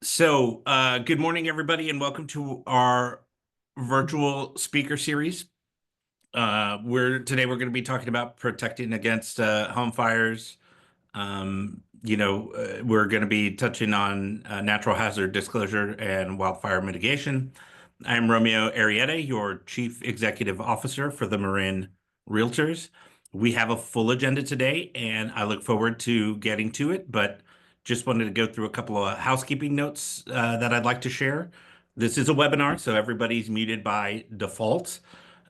Good morning, everybody, and welcome to our virtual speaker series. We're going to be talking about protecting against home fires. We're going to be touching on natural hazard disclosure and wildfire mitigation. I'm Romeo Arrieta, your Chief Executive Officer for the Marin Realtors. We have a full agenda today, and I look forward to getting to it, but just wanted to go through a couple of housekeeping notes that I'd like to share. This is a webinar, so everybody's muted by default.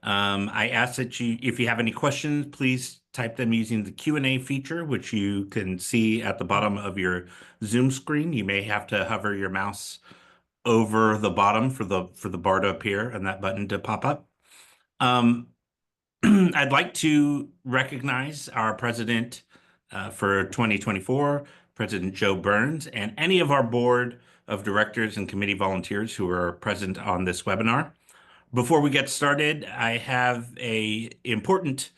I ask that if you have any questions, please type them using the Q&A feature, which you can see at the bottom of your Zoom screen. You may have to hover your mouse over the bottom for the bar to appear and that button to pop up. I'd like to recognize our president for 2024, President Joe Burns, and any of our board of directors and committee volunteers who are present on this webinar. Before we get started, I have an important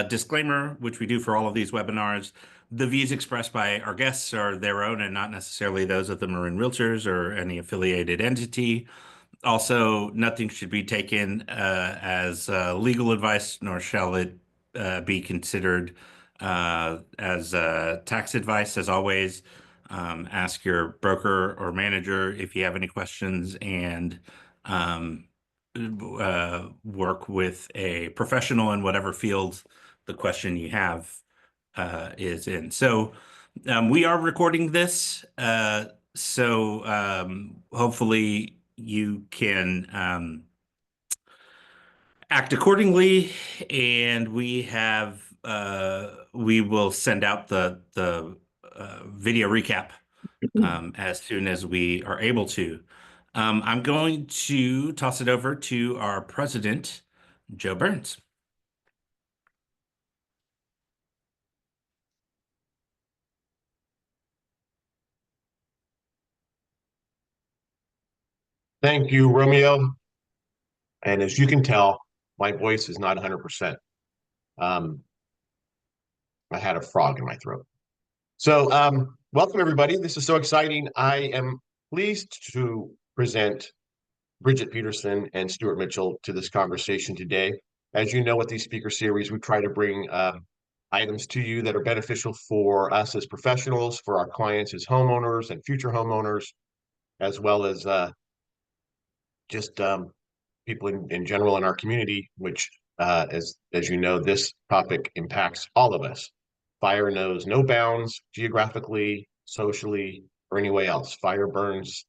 disclaimer, which we do for all of these webinars. The views expressed by our guests are their own and not necessarily those of the Marin Realtors or any affiliated entity. Also, nothing should be taken as legal advice, nor shall it be considered as tax advice. As always, ask your broker or manager if you have any questions, and work with a professional in whatever field the question you have is in. We are recording this, hopefully you can act accordingly, and we will send out the video recap as soon as we are able to. I'm going to toss it over to our president, Joe Burns. Thank you, Romeo. And as you can tell, my voice is not 100%. I had a frog in my throat. Welcome, everybody. This is so exciting. I am pleased to present Bridgett Peterson and Stuart Mitchell to this conversation today. As you know, with these speaker series, we try to bring items to you that are beneficial for us as professionals, for our clients as homeowners and future homeowners, as well as just people in general in our community, which, as you know, this topic impacts all of us. Fire knows no bounds geographically, socially, or any way else. Fire burns,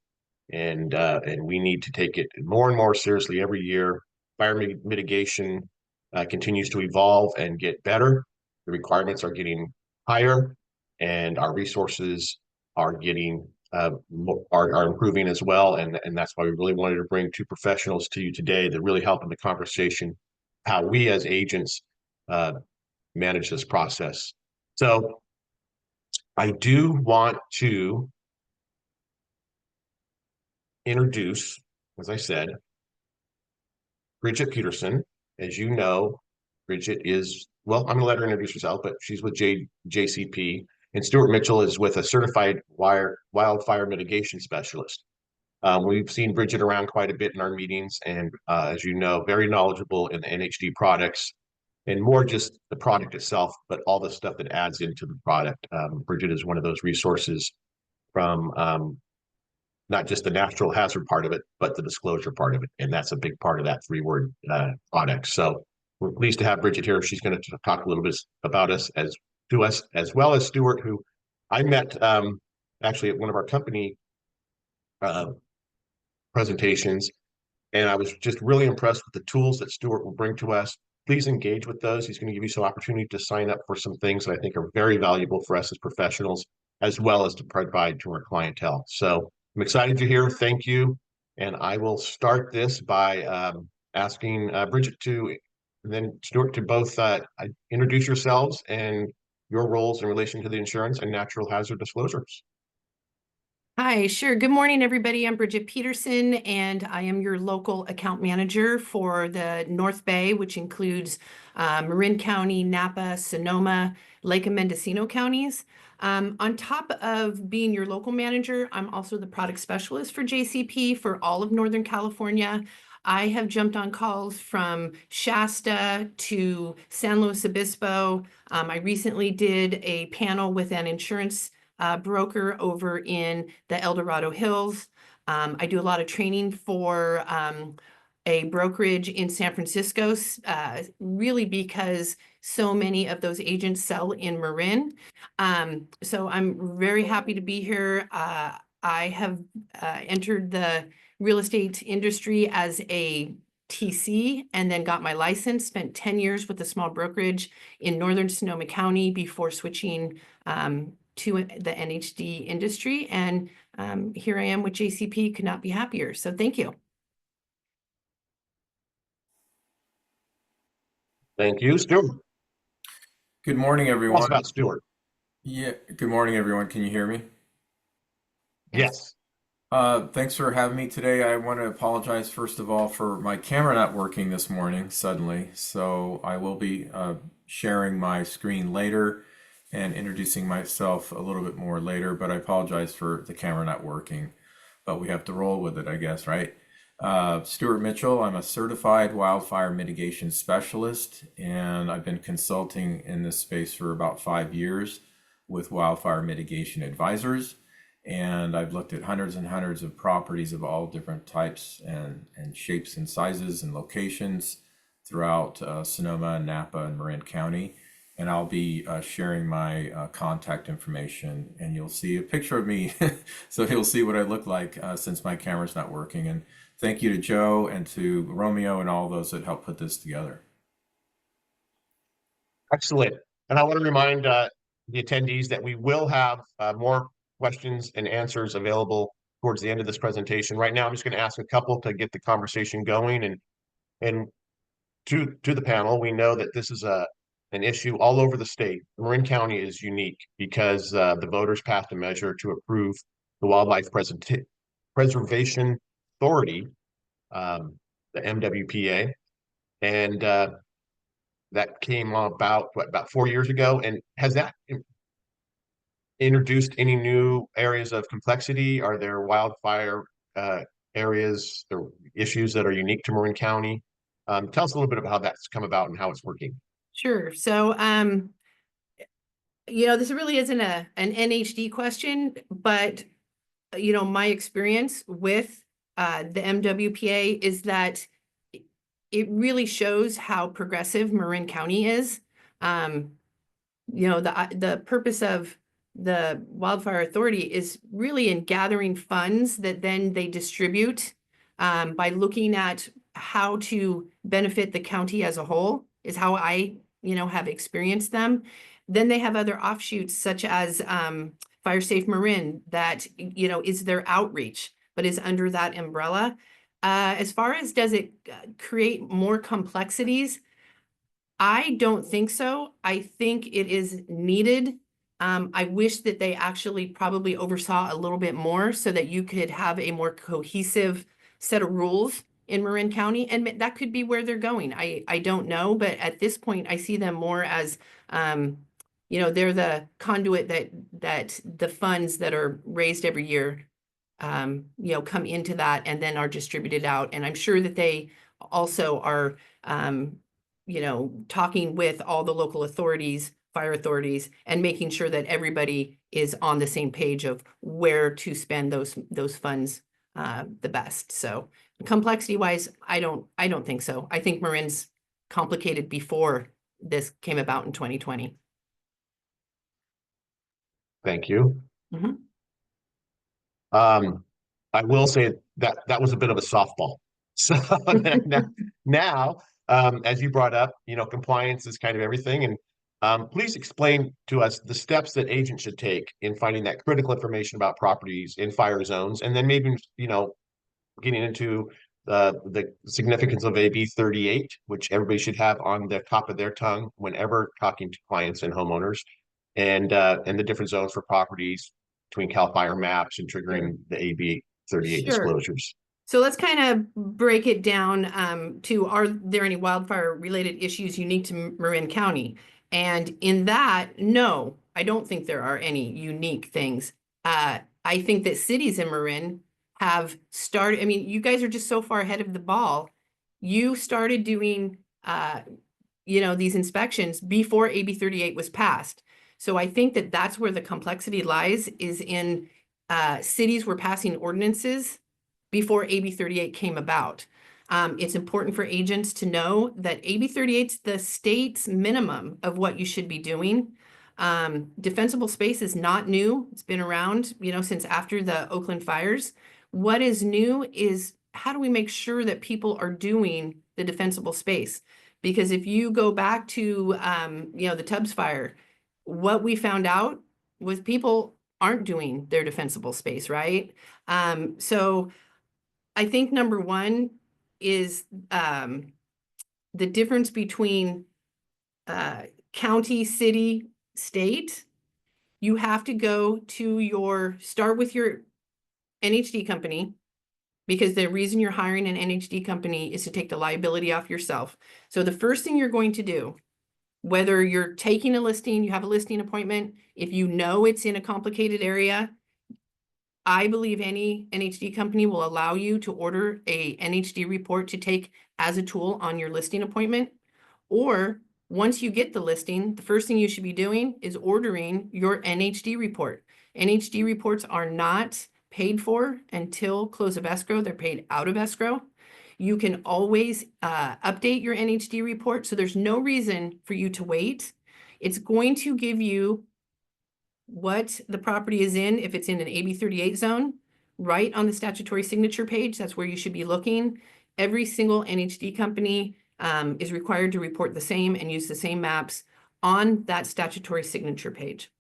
and we need to take it more and more seriously every year. Fire mitigation continues to evolve and get better. The requirements are getting higher, and our resources are getting are improving as well, and that's why we really wanted to bring two professionals to you today that really help in the conversation how we as agents manage this process. So I do want to introduce, as I said, Bridgett Peterson. As you know, Bridgett is, well, I'm going to let her introduce herself, but she's with JCP, and Stuart Mitchell is with a certified wildfire mitigation specialist. We've seen Bridgett around quite a bit in our meetings, and as you know, very knowledgeable in the NHD products, and more just the product itself, but all the stuff that adds into the product. Bridgett is one of those resources from not just the natural hazard part of it, but the disclosure part of it. And that's a big part of that three-word product. So we're pleased to have Bridgett here. She's going to talk a little bit about us, as well as Stuart, who I met actually at one of our company presentations. And I was just really impressed with the tools that Stuart will bring to us. Please engage with those. He's going to give you some opportunity to sign up for some things that I think are very valuable for us as professionals, as well as to provide to our clientele. So I'm excited to hear. Thank you. And I will start this by asking Bridgett and then Stuart to both introduce yourselves and your roles in relation to the insurance and natural hazard disclosures. Hi, sure. Good morning, everybody. I'm Bridgett Peterson, and I am your local account manager for the North Bay, which includes Marin County, Napa, Sonoma, Lake and Mendocino counties. On top of being your local manager, I'm also the product specialist for JCP for all of Northern California. I have jumped on calls from Shasta to San Luis Obispo. I recently did a panel with an insurance broker over in the El Dorado Hills. I do a lot of training for a brokerage in San Francisco, really because so many of those agents sell in Marin. So I'm very happy to be here. I have entered the real estate industry as a TC and then got my license, spent 10 years with a small brokerage in northern Sonoma County before switching to the NHD industry. And here I am with JCP, could not be happier. So thank you. Thank you, Stuart. Good morning, Tell us everyone. about Stuart. Yeah, good morning, everyone. Can you hear me? Yes. Yes. Thanks for having me today. I want to apologize first of all for my camera not working this morning suddenly. So I will be sharing my screen later and introducing myself a little bit more later, but I apologize for the camera not working. But we have to roll with it, I guess, right? Stuart Mitchell, I'm a certified wildfire mitigation specialist, and I've been consulting in this space for about 5 years with wildfire mitigation advisors. And I've looked at hundreds and hundreds of properties of all different types and shapes and sizes and locations throughout Sonoma, Napa, and Marin County. And I'll be sharing my contact information, and you'll see a picture of me. So you'll see what I look like since my camera's not working. And thank you to Joe and to Romeo and all those that helped put this together. Excellent. And I want to remind the attendees that we will have more questions and answers available towards the end of this presentation. Right now, I'm just going to ask a couple to get the conversation going. And to the panel, we know that this is an issue all over the state. Marin County is unique because the voters passed a measure to approve the Wildlife Preservation Authority, the MWPA, and that came about about 4 years ago. And has that introduced any new areas of complexity? Are there wildfire uh, areas or issues that are unique to Marin County? Tell us a little bit about how that's come about and how it's working. Sure. So, this really isn't an NHD question, but, my experience with the MWPA is that it really shows how progressive Marin County is. The purpose of the Wildfire Authority is really in gathering funds that then they distribute by looking at how to benefit the county as a whole, is how I, have experienced them. Then they have other offshoots such as Fire Safe Marin that, is their outreach, but is under that umbrella. As far as does it create more complexities? I don't think so. I think it is needed. I wish that they actually probably oversaw a little bit more so that you could have a more cohesive set of rules in Marin County, and that could be where they're going. I don't know, but at this point, I see them more as, they're the conduit that the funds that are raised every year, come into that and then are distributed out. And I'm sure that they also are, talking with all the local authorities, fire authorities, and making sure that everybody is on the same page of where to spend those funds the best. So complexity wise, I don't think so. I think Marin's complicated before this came about in 2020. Thank you. Mhm. I will say that that was a bit of a softball. So now, as you brought up, compliance is kind of everything. And please explain to us the steps that agents should take in finding that critical information about properties in fire zones, and then maybe, getting into the significance of AB 38, which everybody should have on the top of their tongue whenever talking to clients and homeowners, and the different zones for properties between CAL FIRE maps and triggering the AB 38 Sure. disclosures. So let's kind of break it down to, are there any wildfire-related issues unique to Marin County? And in that, no, I don't think there are any unique things. I think that cities in Marin have started, I mean, you guys are just so far ahead of the ball. You started doing, these inspections before AB 38 was passed. So I think that that's where the complexity lies, is in cities were passing ordinances before AB 38 came about. It's important for agents to know that AB 38 is the state's minimum of what you should be doing. Defensible space is not new. It's been around, since after the Oakland fires. What is new is, how do we make sure that people are doing the defensible space? Because if you go back to, the Tubbs fire, what we found out was people aren't doing their defensible space, right? So I think number one is the difference between county, city, state. You have to go to start with your NHD company, because the reason you're hiring an NHD company is to take the liability off yourself. So the first thing you're going to do, whether you're taking a listing, you have a listing appointment, if you know it's in a complicated area, I believe any NHD company will allow you to order a NHD report to take as a tool on your listing appointment. Or once you get the listing, the first thing you should be doing is ordering your NHD report. NHD reports are not paid for until close of escrow. They're paid out of escrow. You can always update your NHD report, so there's no reason for you to wait. It's going to give you what the property is in, if it's in an AB 38 zone, right on the statutory signature page. That's where you should be looking. Every single NHD company is required to report the same and use the same maps on that statutory signature page.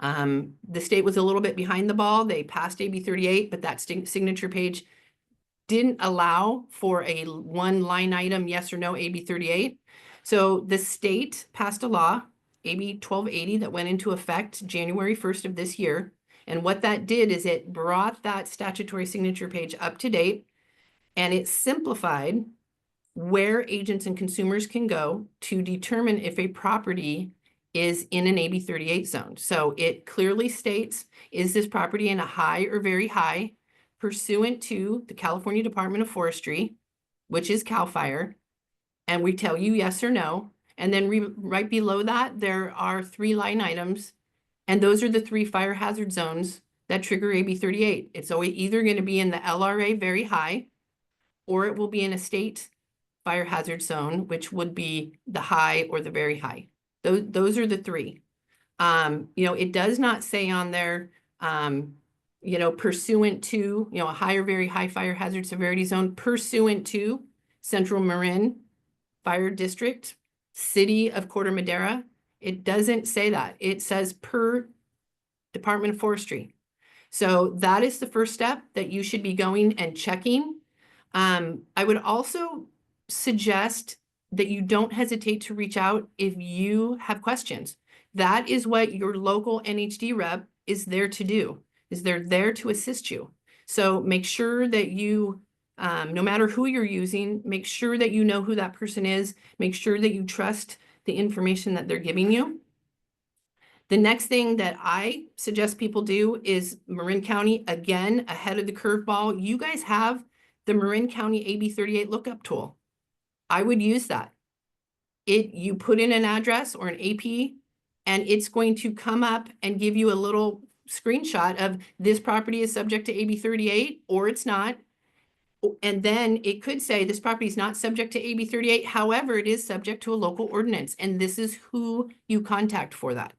The state was a little bit behind the ball. They passed AB 38, but that signature page didn't allow for a one line item, yes or no, AB 38. So the state passed a law, AB 1280, that went into effect January 1st of this year. And what that did is it brought that statutory signature page up to date, and it simplified where agents and consumers can go to determine if a property is in an AB 38 zone. So it clearly states, is this property in a high or very high, pursuant to the California Department of Forestry, which is CAL FIRE, and we tell you yes or no. And then right below that, there are 3 line items, and those are the 3 fire hazard zones that trigger AB 38. It's always either going to be in the LRA very high, or it will be in a state fire hazard zone, which would be the high or the very high. Those are the 3. It does not say on there, pursuant to, a high or very high fire hazard severity zone, pursuant to Central Marin Fire District, City of Corte Madera. It doesn't say that. It says per Department of Forestry. So that is the first step that you should be going and checking. I would also suggest that you don't hesitate to reach out if you have questions. That is what your local NHD rep is there to do, is they're there to assist you. So make sure that you, no matter who you're using, make sure that you know who that person is. Make sure that you trust the information that they're giving you. The next thing that I suggest people do is Marin County, again, ahead of the curveball. You guys have the Marin County AB 38 lookup tool. I would use that. You put in an address or an AP, and it's going to come up and give you a little screenshot of this property is subject to AB 38 or it's not. And then it could say this property is not subject to AB 38. However, it is subject to a local ordinance, and this is who you contact for that.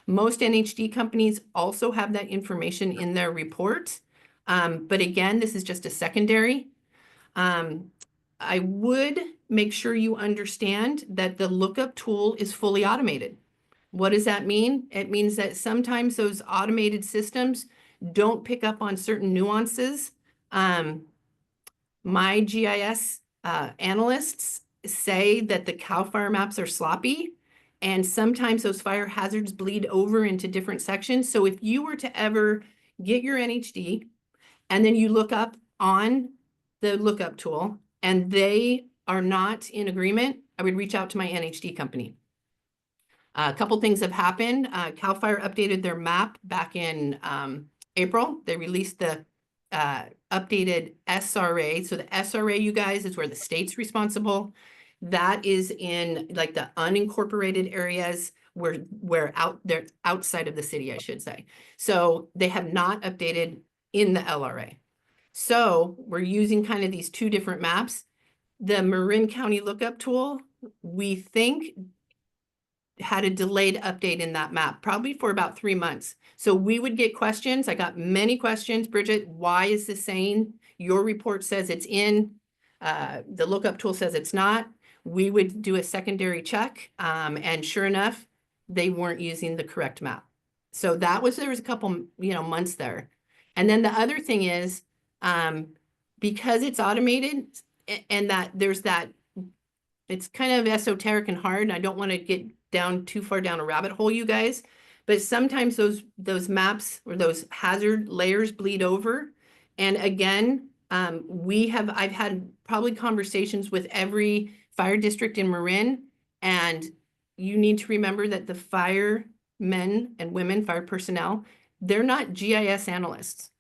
Most NHD companies also have that information in their report. But again, this is just a secondary. I would make sure you understand that the lookup tool is fully automated. What does that mean? It means that sometimes those automated systems don't pick up on certain nuances. My GIS analysts say that the CAL FIRE maps are sloppy, And sometimes those fire hazards bleed over into different sections. So if you were to ever get your NHD and then you look up on the lookup tool and they are not in agreement, I would reach out to my NHD company. A couple things have happened. CAL FIRE updated their map back in April. They released the updated SRA. So the SRA, you guys, is where the state's responsible. That is in like the unincorporated areas where they're outside of the city, I should say. So they have not updated in the LRA. So we're using kind of these two different maps. The Marin County lookup tool, we think, had a delayed update in that map, probably for about 3 months. So we would get questions. I got many questions. Bridget, why is this saying your report says it's in? The lookup tool says it's not. We would do a secondary check. And sure enough, they weren't using the correct map. So there was a couple, months there. And then the other thing is, because it's automated and that there's that, it's kind of esoteric and hard, and I don't want to get too far down a rabbit hole, you guys, but sometimes those maps or those hazard layers bleed over. And again, I've had probably conversations with every fire district in Marin, and you need to remember that the firemen and women, fire personnel, they're not GIS analysts.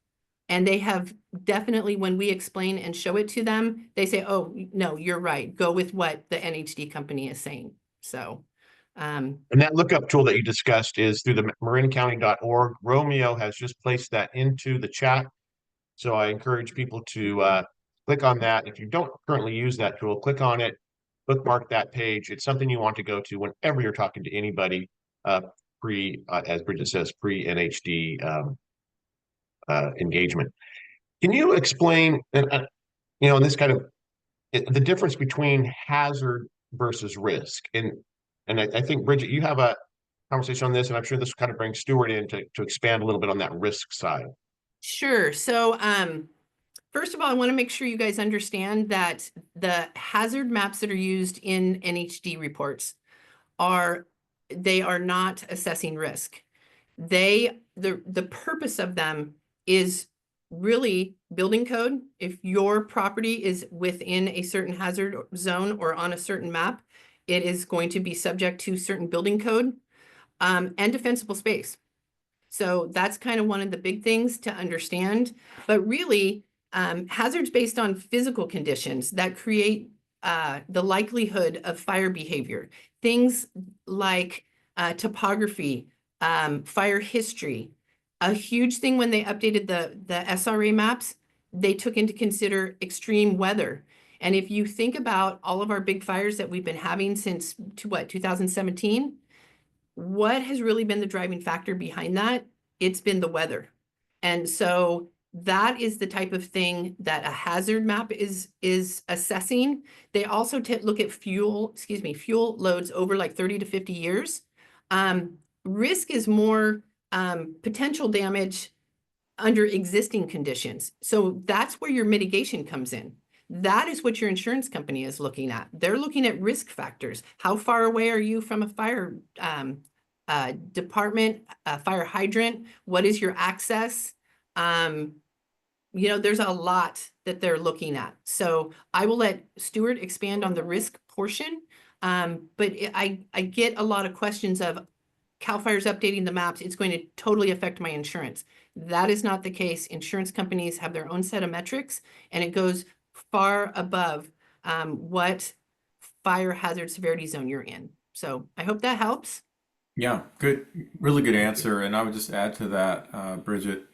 And they have definitely, when we explain and show it to them, they say, oh, no, you're right. Go with what the NHD company is saying. So. And that lookup tool that you discussed is through the marincounty.org. Romeo has just placed that into the chat. So I encourage people to click on that. If you don't currently use that tool, click on it, bookmark that page. It's something you want to go to whenever you're talking to anybody as Bridget says, pre-NHD engagement. Can you explain, in this kind of the difference between hazard versus risk? And I think, Bridget, you have a conversation on this, and I'm sure this kind of brings Stuart in to expand a little bit on that risk side. Sure. So first of all, I want to make sure you guys understand that the hazard maps that are used in NHD reports are not assessing risk. The purpose of them is really building code. If your property is within a certain hazard zone or on a certain map, it is going to be subject to certain building code and defensible space. So that's kind of one of the big things to understand. But really, hazards based on physical conditions that create the likelihood of fire behavior. Things like topography, fire history. A huge thing when they updated the SRA maps, they took into consider extreme weather. And if you think about all of our big fires that we've been having since 2017, what has really been the driving factor behind that? It's been the weather. And so that is the type of thing that a hazard map is assessing. They also look at fuel loads over like 30 to 50 years. Risk is more potential damage under existing conditions. So that's where your mitigation comes in. That is what your insurance company is looking at. They're looking at risk factors. How far away are you from a fire department, a fire hydrant? What is your access? There's a lot that they're looking at. So I will let Stuart expand on the risk portion. But I get a lot of questions of CAL FIRE's updating the maps. It's going to totally affect my insurance. That is not the case. Insurance companies have their own set of metrics, and it goes far above what fire hazard severity zone you're in. So I hope that helps. Yeah, good, really good answer. And I would just add to that, Bridget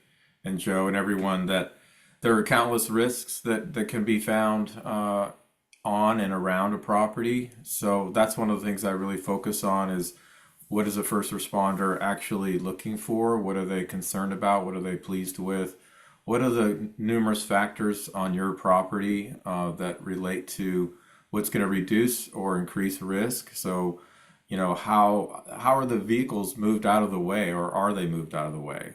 and Joe and everyone, that there are countless risks that can be found on and around a property. So that's one of the things I really focus on is what is a first responder actually looking for? What are they concerned about? What are they pleased with? What are the numerous factors on your property that relate to what's going to reduce or increase risk? So, how are the vehicles moved out of the way, or are they moved out of the way?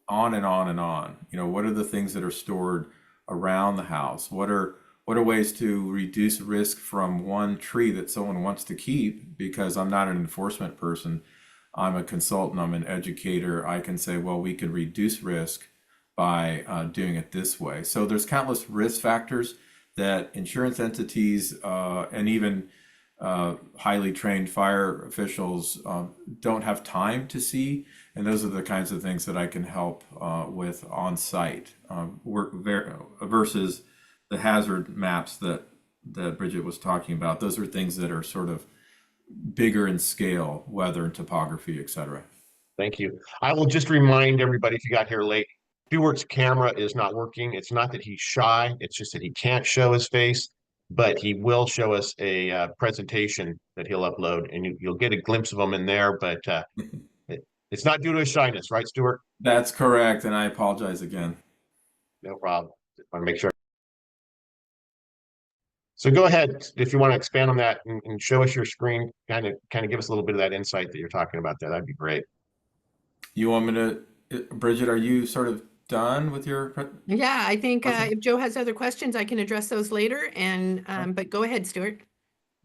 On and on and on. What are the things that are stored around the house? What are what are ways to reduce risk from one tree that someone wants to keep? Because I'm not an enforcement person, I'm a consultant, I'm an educator. I can say, well, we could reduce risk by doing it this way. So there's countless risk factors that insurance entities and even highly trained fire officials don't have time to see. And those are the kinds of things that I can help with on site versus the hazard maps that Bridgett was talking about. Those are things that are sort of bigger in scale, weather and topography, et cetera. Thank you. I will just remind everybody, if you got here late, Stuart's camera is not working. It's not that he's shy, it's just that he can't show his face, but he will show us a presentation that he'll upload, and you'll get a glimpse of him in there, but it's not due to his shyness, right, Stuart? That's correct, and I apologize again. No problem. Just want to make sure. So go ahead, if you want to expand on that and show us your screen, kind of give us a little bit of that insight that you're talking about there. That'd be great. You want me to, Bridgett, are you sort of done with your? Yeah, I think Okay. if Joe has other questions, I can address those later. And but go ahead, Stuart.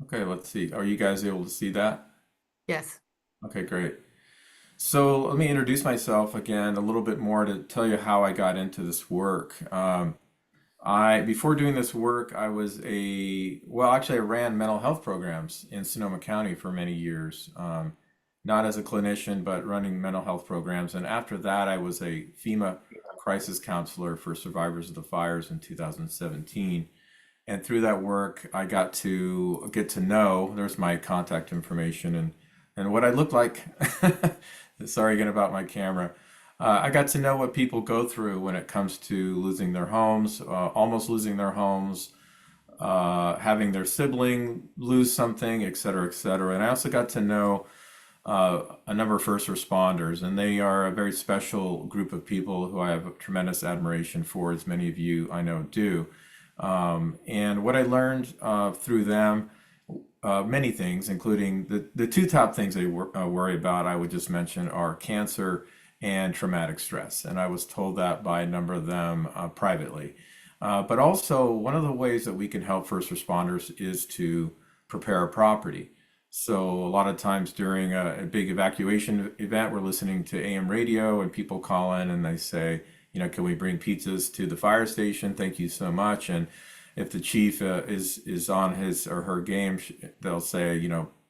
Okay, let's see. Are you guys able to see that? Yes. Okay, great. So let me introduce myself again a little bit more to tell you how I got into this work. Before doing this work, I was actually I ran mental health programs in Sonoma County for many years. Not as a clinician, but running mental health programs. And after that, I was a FEMA crisis counselor for survivors of the fires in 2017. And through that work, I got to get to know, there's my contact information and what I look like. Sorry again about my camera. I got to know what people go through when it comes to losing their homes, almost losing their homes, having their sibling lose something, et cetera, et cetera. And I also got to know a number of first responders, and they are a very special group of people who I have a tremendous admiration for, as many of you I know do. And what I learned through them, many things, including the two top things they worry about, I would just mention, are cancer and traumatic stress. And I was told that by a number of them privately. But also, one of the ways that we can help first responders is to prepare a property. So a lot of times during a big evacuation event, we're listening to AM radio and people call in and they say, can we bring pizzas to the fire station? Thank you so much. And if the chief is on his or her game, they'll say,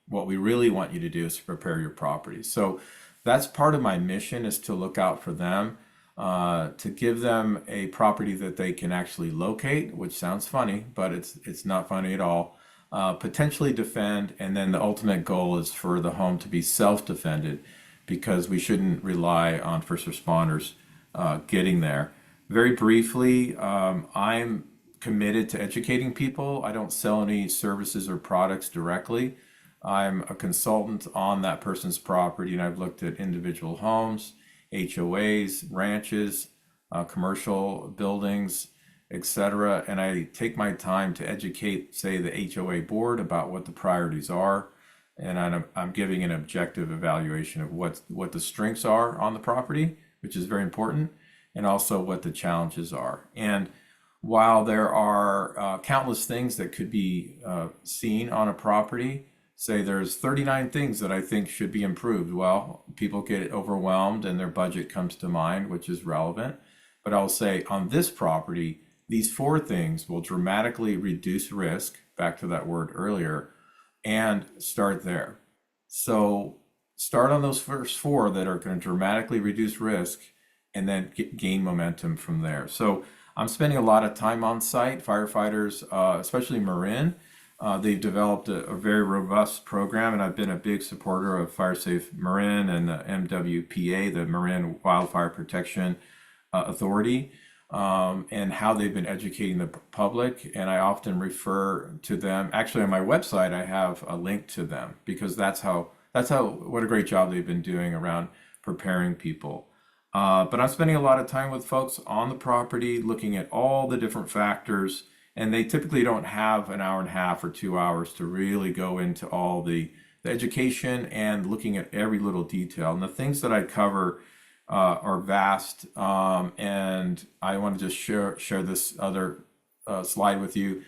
what we really want you to do is to prepare your property. So that's part of my mission, is to look out for them, to give them a property that they can actually locate, which sounds funny, but it's not funny at all. Potentially defend, and then the ultimate goal is for the home to be self-defended, because we shouldn't rely on first responders getting there. Very briefly, I'm committed to educating people. I don't sell any services or products directly. I'm a consultant on that person's property, and I've looked at individual homes, HOAs, ranches, commercial buildings, etc. And I take my time to educate, say, the HOA board about what the priorities are. And I'm giving an objective evaluation of what the strengths are on the property, which is very important, and also what the challenges are. And while there are countless things that could be seen on a property, say there's 39 things that I think should be improved. Well, people get overwhelmed and their budget comes to mind, which is relevant. But I'll say on this property, these 4 things will dramatically reduce risk, back to that word earlier, and start there. So start on those first 4 that are going to dramatically reduce risk, and then gain momentum from there. So I'm spending a lot of time on site. Firefighters, especially Marin, they've developed a very robust program, and I've been a big supporter of FireSafe Marin and the MWPA, the Marin Wildfire Protection Authority, and how they've been educating the public. And I often refer to them. Actually, on my website, I have a link to them, because what a great job they've been doing around preparing people. But I'm spending a lot of time with folks on the property, looking at all the different factors, and they typically don't have an hour and a half or 2 hours to really go into all the education and looking at every little detail. And the things that I cover are vast, and I want to just share this other slide with you.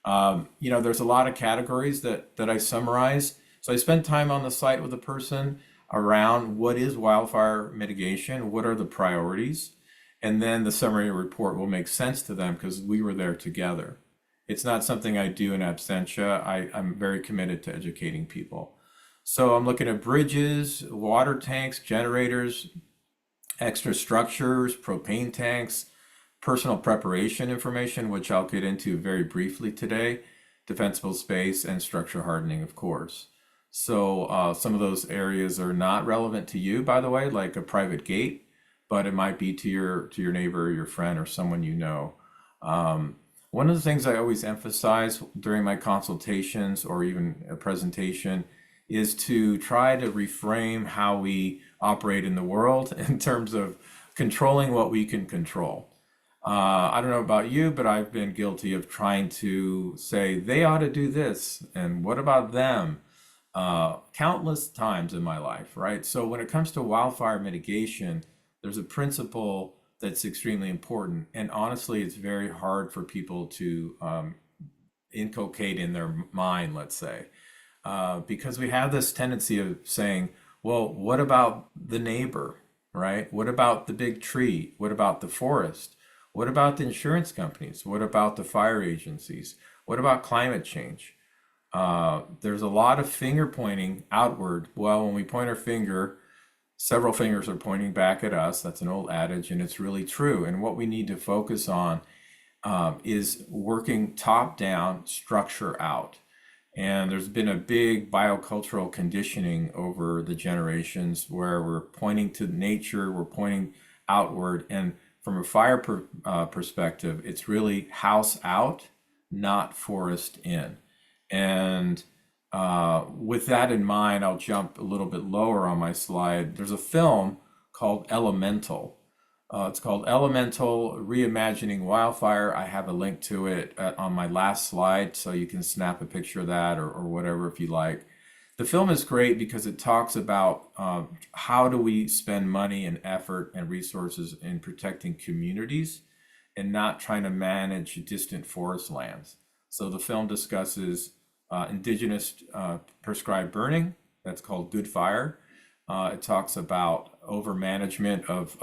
There's a lot of categories that I summarize. So I spend time on the site with a person around what is wildfire mitigation, what are the priorities, and then the summary report will make sense to them because we were there together. It's not something I do in absentia. I'm very committed to educating people. So I'm looking at bridges, water tanks, generators, extra structures, propane tanks, personal preparation information, which I'll get into very briefly today, defensible space, and structure hardening, of course. So some of those areas are not relevant to you, by the way, like a private gate, but it might be to your neighbor, or your friend, or someone you know. One of the things I always emphasize during my consultations or even a presentation is to try to reframe how we operate in the world in terms of controlling what we can control. I don't know about you, but I've been guilty of trying to say they ought to do this, and what about them? Countless times in my life, right? So when it comes to wildfire mitigation, there's a principle that's extremely important, and honestly, it's very hard for people to inculcate in their mind, let's say, because we have this tendency of saying, well, what about the neighbor, right? What about the big tree? What about the forest? What about the insurance companies? What about the fire agencies? What about climate change? There's a lot of finger pointing outward. Well, when we point our finger, several fingers are pointing back at us. That's an old adage, and it's really true. And what we need to focus on is working top down, structure out. And there's been a big biocultural conditioning over the generations where we're pointing to nature, we're pointing outward. And from a fire perspective, it's really house out, not forest in. And with that in mind, I'll jump a little bit lower on my slide. There's a film called Elemental. It's called Elemental Reimagining Wildfire. I have a link to it on my last slide, so you can snap a picture of that or whatever if you like. The film is great because it talks about how do we spend money and effort and resources in protecting communities and not trying to manage distant forest lands. So the film discusses indigenous prescribed burning, that's called good fire. It talks about over management of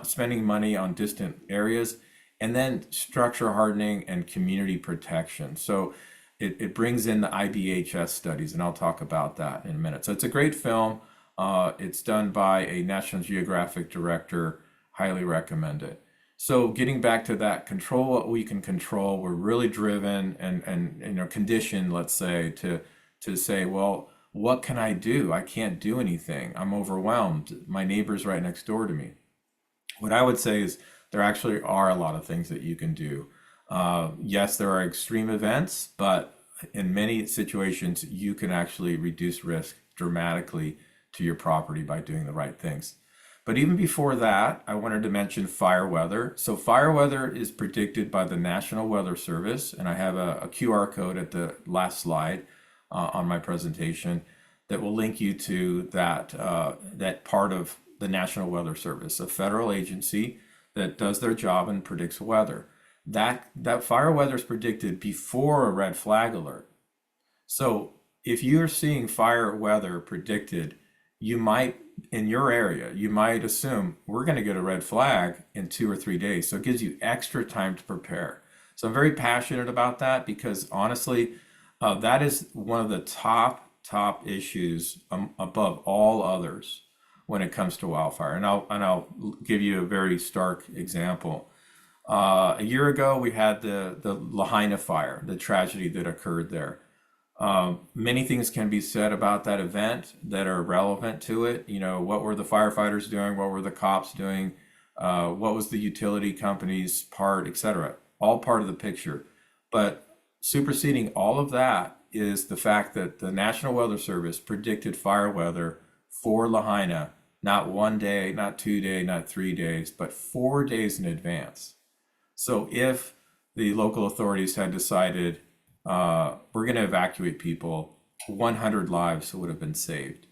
spending money on distant areas, and then structure hardening and community protection. So it brings in the IBHS studies, and I'll talk about that in a minute. So it's a great film. It's done by a National Geographic director. Highly recommend it. So getting back to that, control what we can control. We're really driven and conditioned, let's say, to say, well, what can I do? I can't do anything. I'm overwhelmed. My neighbor's right next door to me. What I would say is there actually are a lot of things that you can do. Yes, there are extreme events, but in many situations, you can actually reduce risk dramatically to your property by doing the right things. But even before that, I wanted to mention fire weather. So fire weather is predicted by the National Weather Service, and I have a QR code at the last slide on my presentation that will link you to that part of the National Weather Service, a federal agency that does their job and predicts weather. That fire weather is predicted before a red flag alert. So if you're seeing fire weather predicted, you might, in your area, you might assume we're going to get a red flag in 2 or 3 days. So it gives you extra time to prepare. So I'm very passionate about that because honestly, that is one of the top issues above all others when it comes to wildfire. And I'll give you a very stark example. A year ago, we had the Lahaina fire, the tragedy that occurred there. Many things can be said about that event that are relevant to it. You know, what were the firefighters doing? What were the cops doing? What was the utility company's part, etc. All part of the picture. But superseding all of that is the fact that the National Weather Service predicted fire weather for Lahaina, not 1 day, not 2 days, not 3 days, but 4 days in advance. So if the local authorities had decided we're going to evacuate people, 100 lives would have been saved.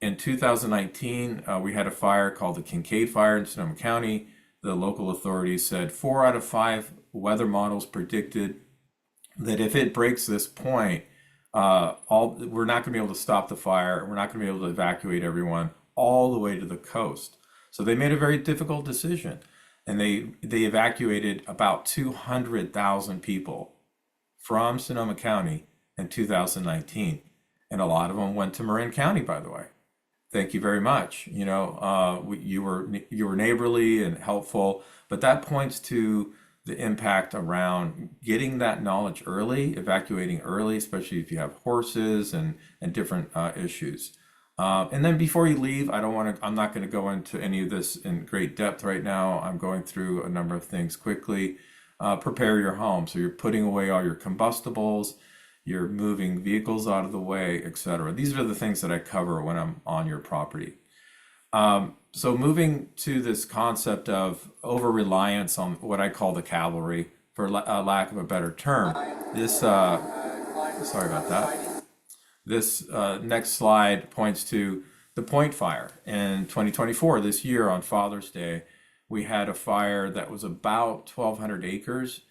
In 2019, we had a fire called the Kincaid Fire in Sonoma County. The local authorities said 4 out of 5 weather models predicted that if it breaks this point, we're not going to be able to stop the fire. We're not going to be able to evacuate everyone all the way to the coast. So they made a very difficult decision, and they evacuated about 200,000 people from Sonoma County in 2019, and a lot of them went to Marin County, by the way. Thank you very much. You were neighborly and helpful, but that points to the impact around getting that knowledge early, evacuating early, especially if you have horses and different issues. And then before you leave, I'm not going to go into any of this in great depth right now. I'm going through a number of things quickly. Prepare your home. So you're putting away all your combustibles, you're moving vehicles out of the way, etc. These are the things that I cover when I'm on your property. So moving to this concept of over-reliance on what I call the cavalry, for lack of a better term, sorry about that. This next slide points to the Point Fire. In 2024, this year on Father's Day, we had a fire that was about 1,200 acres,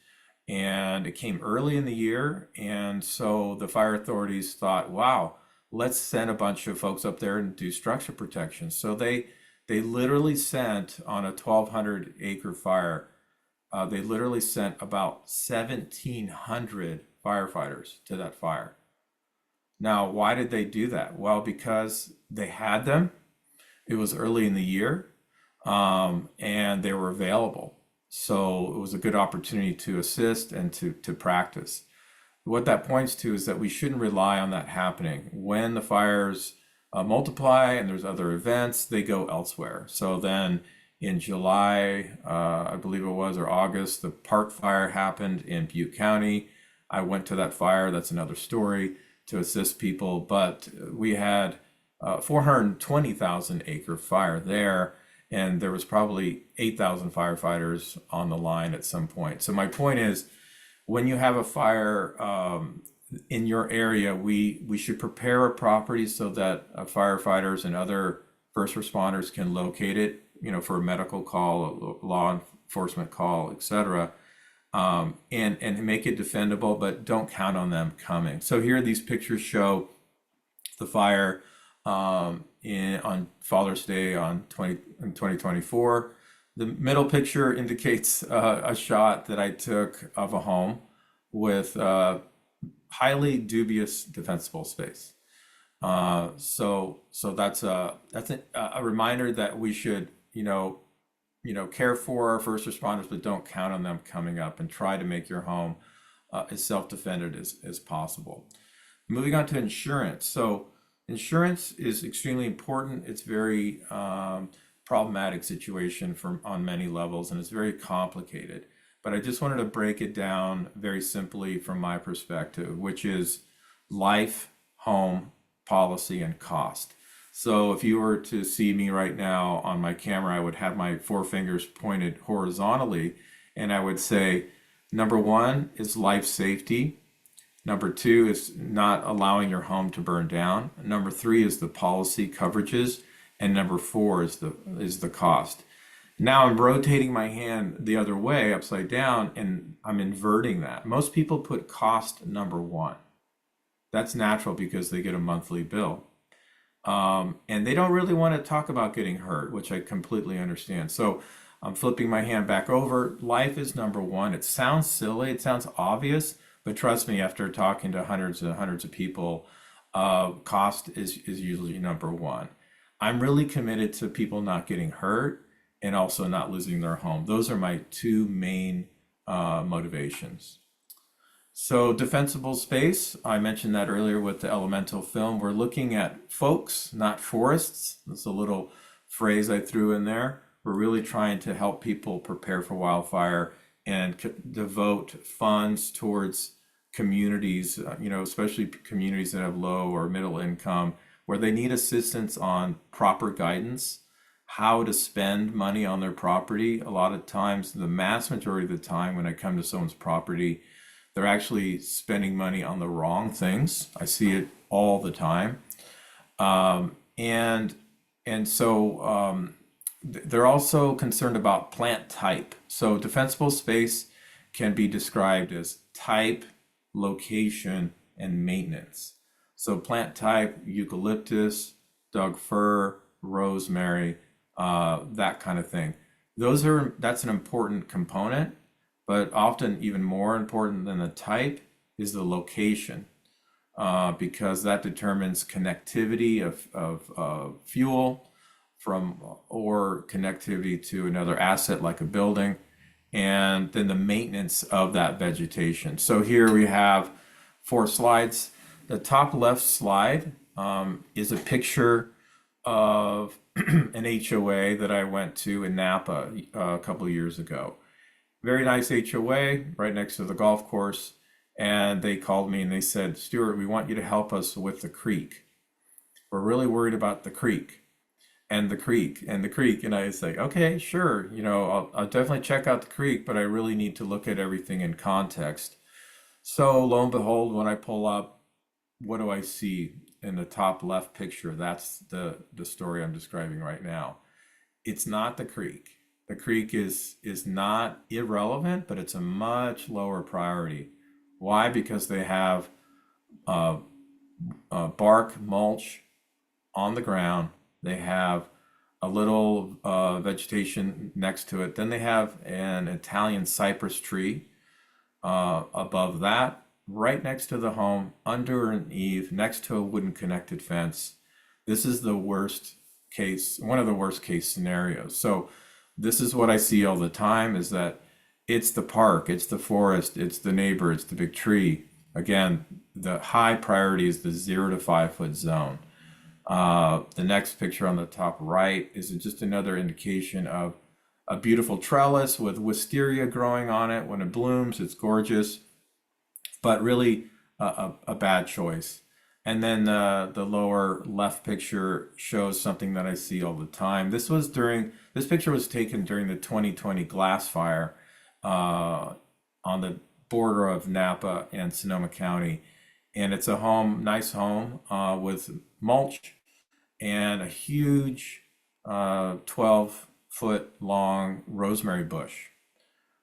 and it came early in the year. And so the fire authorities thought, wow, let's send a bunch of folks up there and do structure protection. So they literally sent, on a 1,200 acre fire, they literally sent about 1,700 firefighters to that fire. Now, why did they do that? Well, because they had them. It was early in the year, and they were available. So it was a good opportunity to assist and to practice. What that points to is that we shouldn't rely on that happening. When the fires multiply and there's other events, they go elsewhere. So then in July, I believe it was, or August, the Park Fire happened in Butte County. I went to that fire, that's another story, to assist people, but we had 420,000 acre fire there, and there was probably 8,000 firefighters on the line at some point. So my point is, when you have a fire in your area, we should prepare a property so that firefighters and other first responders can locate it, for a medical call, a law enforcement call, etc. And make it defendable, but don't count on them coming. So here these pictures show the fire on Father's Day in 2024. The middle picture indicates a shot that I took of a home with highly dubious defensible space. So that's a reminder that we should care for our first responders, but don't count on them coming up, and try to make your home as self-defended as possible. Moving on to insurance. So insurance is extremely important. It's very problematic situation on many levels, and it's very complicated. But I just wanted to break it down very simply from my perspective, which is life, home, policy, and cost. So if you were to see me right now on my camera, I would have my four fingers pointed horizontally, and I would say, number one is life safety. Number two is not allowing your home to burn down. Number three is the policy coverages. And number four is the cost. Now I'm rotating my hand the other way, upside down, and I'm inverting that. Most people put cost number one. That's natural because they get a monthly bill. And they don't really want to talk about getting hurt, which I completely understand. So I'm flipping my hand back over. Life is number one. It sounds silly, it sounds obvious, but trust me, after talking to hundreds and hundreds of people, cost is usually number one. I'm really committed to people not getting hurt and also not losing their home. Those are my two main motivations. So defensible space, I mentioned that earlier with the elemental film. We're looking at folks, not forests. That's a little phrase I threw in there. We're really trying to help people prepare for wildfire and devote funds towards communities, especially communities that have low or middle income, where they need assistance on proper guidance, how to spend money on their property. A lot of times, the mass majority of the time when I come to someone's property, they're actually spending money on the wrong things. I see it all the time. And so they're also concerned about plant type. So defensible space can be described as type, location, and maintenance. So plant type, eucalyptus, Doug fir, rosemary, that kind of thing. That's an important component, but often even more important than the type is the location, because that determines connectivity of fuel or connectivity to another asset like a building, and then the maintenance of that vegetation. So here we have 4 slides. The top left slide is a picture of an HOA that I went to in Napa a couple of years ago. Very nice HOA right next to the golf course. And they called me and they said, Stuart, we want you to help us with the creek. We're really worried about the creek and the creek and the creek. And I say, okay, sure. I'll definitely check out the creek, but I really need to look at everything in context. So lo and behold, when I pull up, what do I see in the top left picture? That's the story I'm describing right now. It's not the creek. The creek is not irrelevant, but it's a much lower priority. Why? Because they have bark mulch on the ground. They have a little vegetation next to it. Then they have an Italian cypress tree above that, right next to the home, under an eave, next to a wooden connected fence. This is the worst case, one of the worst case scenarios. So this is what I see all the time, is that it's the park, it's the forest, it's the neighbor, it's the big tree. Again, the high priority is the 0 to 5 foot zone. The next picture on the top right is just another indication of a beautiful trellis with wisteria growing on it. When it blooms, it's gorgeous, but really a bad choice. And then the lower left picture shows something that I see all the time. This picture was taken during the 2020 glass fire on the border of Napa and Sonoma County. And it's a home, nice home with mulch and a huge 12-foot long rosemary bush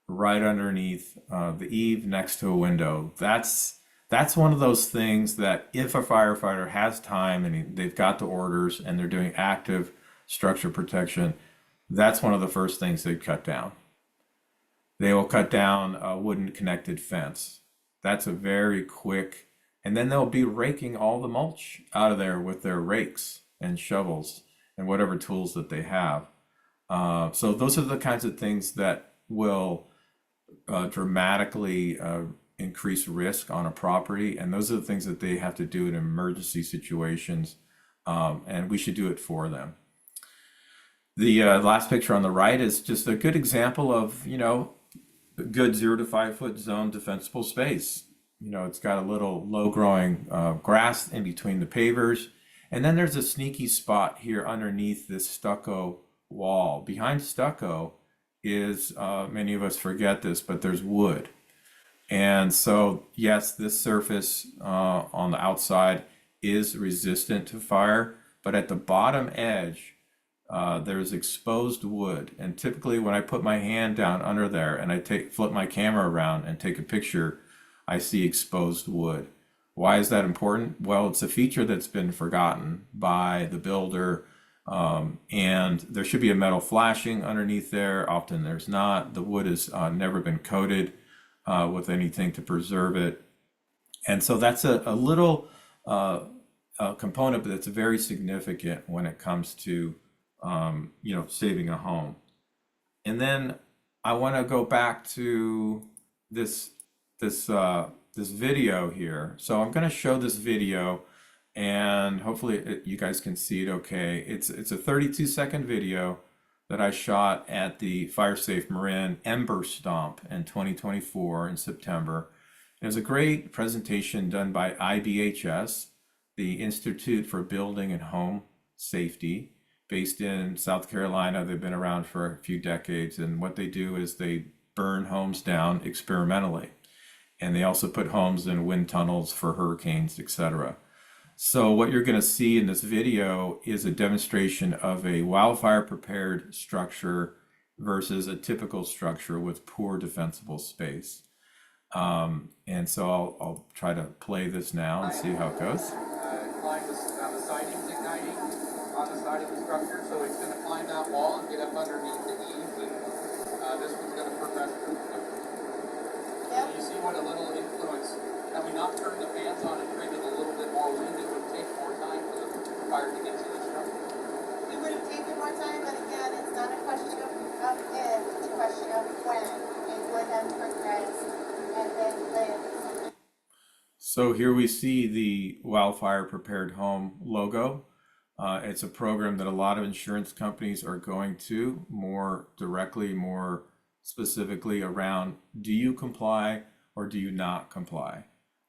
right underneath the eave next to a window. That's one of those things that if a firefighter has time and they've got the orders and they're doing active structure protection, that's one of the first things they'd cut down. They will cut down a wooden connected fence. That's a very quick, and then they'll be raking all the mulch out of there with their rakes and shovels and whatever tools that they have. So those are the kinds of things that will dramatically increase risk on a property, and those are the things that they have to do in emergency situations, and we should do it for them. The last picture on the right is just a good example of, a good 0 to 5 foot zone defensible space. It's got a little low growing grass in between the pavers, and then there's a sneaky spot here underneath this stucco wall. Behind stucco is, many of us forget this, but there's wood. And so, yes, this surface on the outside is resistant to fire, but at the bottom edge, there's exposed wood. And typically when I put my hand down under there and I flip my camera around and take a picture, I see exposed wood. Why is that important? Well, it's a feature that's been forgotten by the builder, and there should be a metal flashing underneath there. Often there's not. The wood has never been coated with anything to preserve it. And so that's a little component, but it's very significant when it comes to saving a home. And then I want to go back to this video here. So I'm going to show this video, and hopefully you guys can see it okay. It's a 32-second video that I shot at the Fire Safe Marin Ember Stomp in 2024 in September. It was a great presentation done by IBHS, the Institute for Building and Home Safety, based in South Carolina. They've been around for a few decades, and what they do is they burn homes down experimentally. And they also put homes in wind tunnels for hurricanes, etc. So what you're going to see in this video is a demonstration of a wildfire prepared structure versus a typical structure with poor defensible space. And so I'll try to play this now and see how it goes. Climb the siding's igniting on the side of the structure, so it's going to climb that wall and get up underneath the eaves, and this one's going to progress through the window. You see what a little influence, had we not turned the fans on and created a little bit more wind, it would take more time for the fire to get to the structure. It would have taken more time, but again, it's not a question of if, it's a question of when it would have progressed and then lived. So here we see the Wildfire Prepared Home logo. It's a program that a lot of insurance companies are going to more directly, more specifically around, do you comply or do you not comply?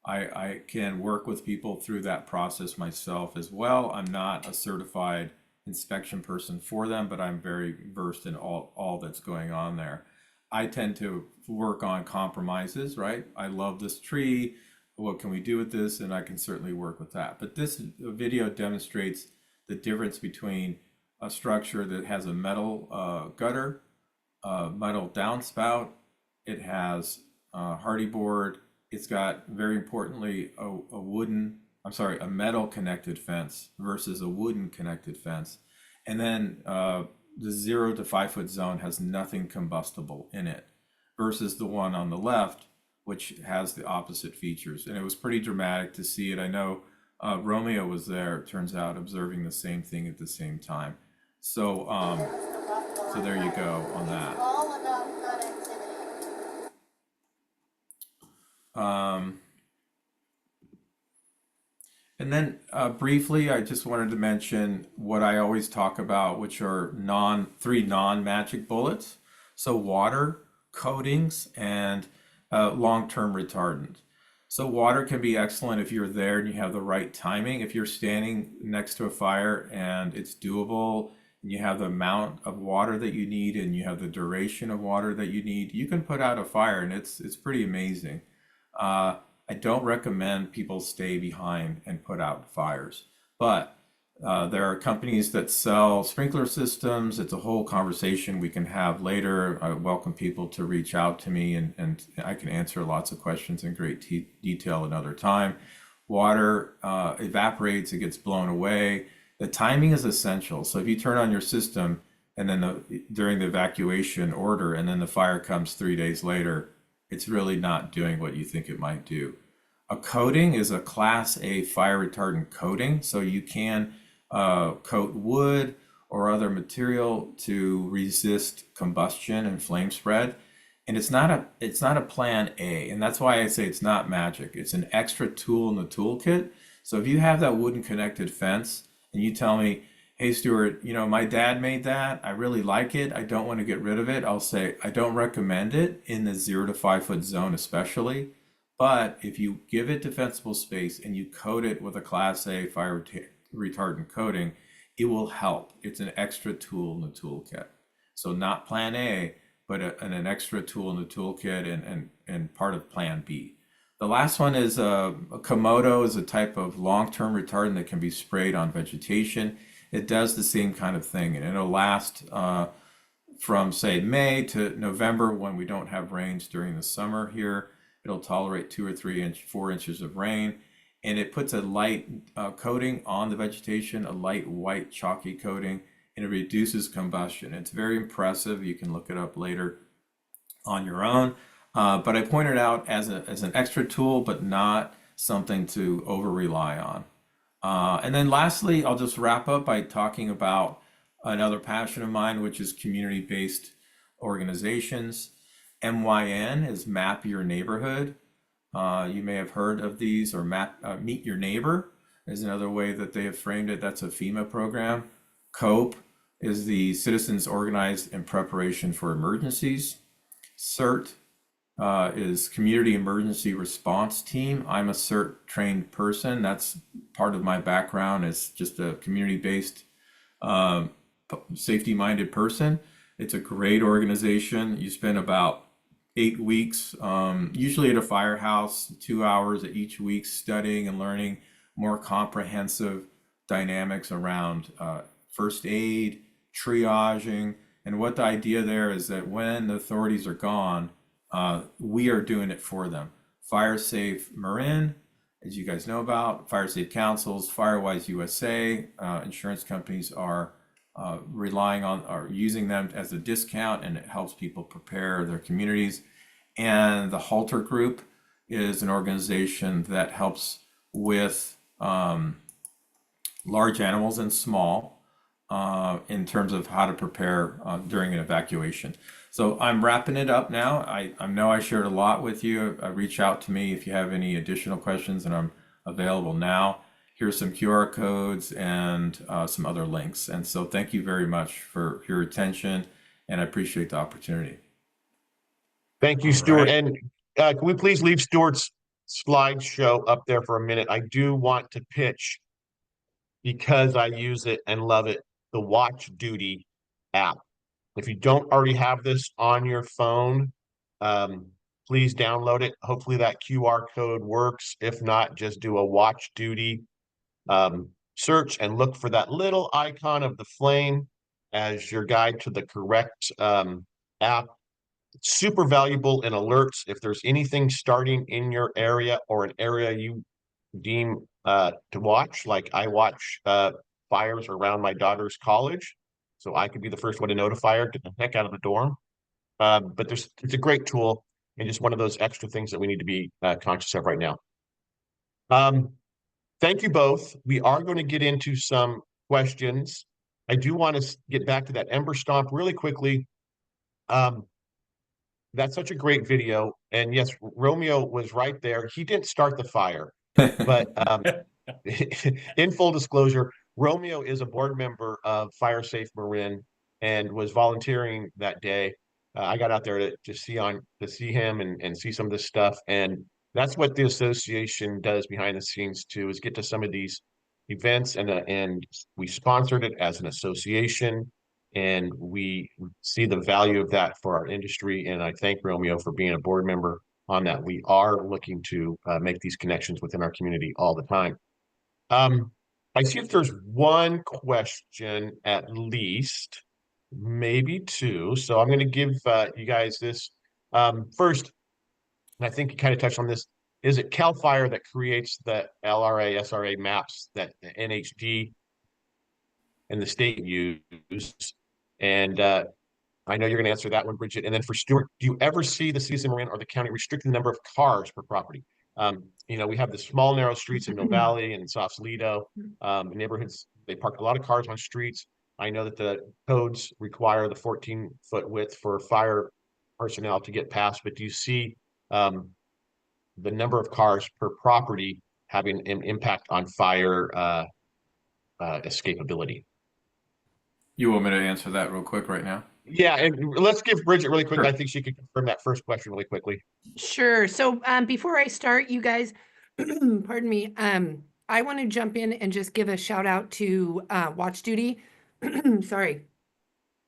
I can work with people through that process myself as well. I'm not a certified inspection person for them, but I'm very versed in all that's going on there. I tend to work on compromises, right? I love this tree. What can we do with this? And I can certainly work with that. But this video demonstrates the difference between a structure that has a metal gutter, metal downspout. It has hardy board. It's got, very importantly, a metal connected fence versus a wooden connected fence. And then the 0 to 5 foot zone has nothing combustible in it versus the one on the left, which has the opposite features. And it was pretty dramatic to see it. I know Romeo was there, it turns out, observing the same thing at the same time. So, so there you go on that. All about connectivity. And then briefly, I just wanted to mention what I always talk about, which are three non-magic bullets. So water, coatings, and long-term retardant. So water can be excellent if you're there and you have the right timing. If you're standing next to a fire and it's doable, and you have the amount of water that you need and you have the duration of water that you need, you can put out a fire, and it's pretty amazing. I don't recommend people stay behind and put out fires, but there are companies that sell sprinkler systems. It's a whole conversation we can have later. I welcome people to reach out to me, and I can answer lots of questions in great detail another time. Water evaporates, it gets blown away. The timing is essential. So if you turn on your system and then during the evacuation order, and then the fire comes 3 days later, it's really not doing what you think it might do. A coating is a Class A fire retardant coating, so you can coat wood or other material to resist combustion and flame spread. And it's not a plan A, and that's why I say it's not magic. It's an extra tool in the toolkit. So if you have that wooden connected fence and you tell me, hey Stuart, my dad made that, I really like it, I don't want to get rid of it, I'll say I don't recommend it in the 0 to 5 foot zone especially. But if you give it defensible space and you coat it with a Class A fire retardant coating, it will help. It's an extra tool in the toolkit. So not plan A, but an extra tool in the toolkit and part of plan B. The last one is a Komodo, is a type of long-term retardant that can be sprayed on vegetation. It does the same kind of thing, and it'll last from, say, May to November when we don't have rains during the summer here. It'll tolerate 2 or 4 inches of rain, and it puts a light coating on the vegetation, a light white chalky coating, and it reduces combustion. It's very impressive. You can look it up later on your own. But I pointed out as an extra tool, but not something to over rely on. And then lastly, I'll just wrap up by talking about another passion of mine, which is community-based organizations. MYN is Map Your Neighborhood. You may have heard of these, or Meet Your Neighbor is another way that they have framed it. That's a FEMA program. COPE is the Citizens Organized in Preparation for Emergencies. CERT is Community Emergency Response Team. I'm a CERT trained person. That's part of my background, is just a community-based, safety-minded person. It's a great organization. You spend about 8 weeks, usually at a firehouse, 2 hours each week, studying and learning more comprehensive dynamics around first aid, triaging. And what the idea there is that when the authorities are gone, we are doing it for them. Fire Safe Marin, as you guys know about, Fire Safe Councils, Firewise USA, insurance companies are are using them as a discount, and it helps people prepare their communities. And the Halter Group is an organization that helps with large animals and small in terms of how to prepare during an evacuation. So I'm wrapping it up now. I know I shared a lot with you. Reach out to me if you have any additional questions, and I'm available now. Here's some QR codes and some other links. And so thank you very much for your attention, and I appreciate the opportunity. Thank you, All Stuart. right. And can we please leave Stuart's slideshow up there for a minute? I do want to pitch, because I use it and love it, the Watch Duty app. If you don't already have this on your phone, please download it. Hopefully that QR code works. If not, just do a Watch Duty search and look for that little icon of the flame as your guide to the correct app. It's super valuable in alerts. If there's anything starting in your area or an area you deem to watch, like I watch fires around my daughter's college, so I could be the first one to notify her, get the heck out of the dorm. But it's a great tool, and just one of those extra things that we need to be conscious of right now. Thank you both. We are going to get into some questions. I do want to get back to that Ember Stomp really quickly. That's such a great video. And yes, Romeo was right there. He didn't start the fire, but in full disclosure, Romeo is a board member of Fire Safe Marin and was volunteering that day. I got out there to see him and see some of this stuff. And that's what the association does behind the scenes too, is get to some of these events, and we sponsored it as an association, and we see the value of that for our industry. And I thank Romeo for being a board member on that. We are looking to make these connections within our community all the time. I see if there's one question at least, maybe two. So I'm going to give you guys this. First, and I think you kind of touched on this. Is it CAL FIRE that creates the LRA, SRA maps that the NHD and the state use? And I know you're going to answer that one, Bridgett. And then for Stuart, do you ever see the city of Marin or the county restricting the number of cars per property? We have the small, narrow streets in Mill Valley and Sausalito, neighborhoods. They park a lot of cars on streets. I know that the codes require the 14-foot width for fire personnel to get past, but do you see the number of cars per property having an impact on fire escapability? You want me to answer that real quick right now? Yeah, and let's give Bridgett really quick. Sure. I think she could confirm that first question really quickly. Sure. So before I start, you guys, pardon me, I want to jump in and just give a shout out to Watch Duty. Sorry.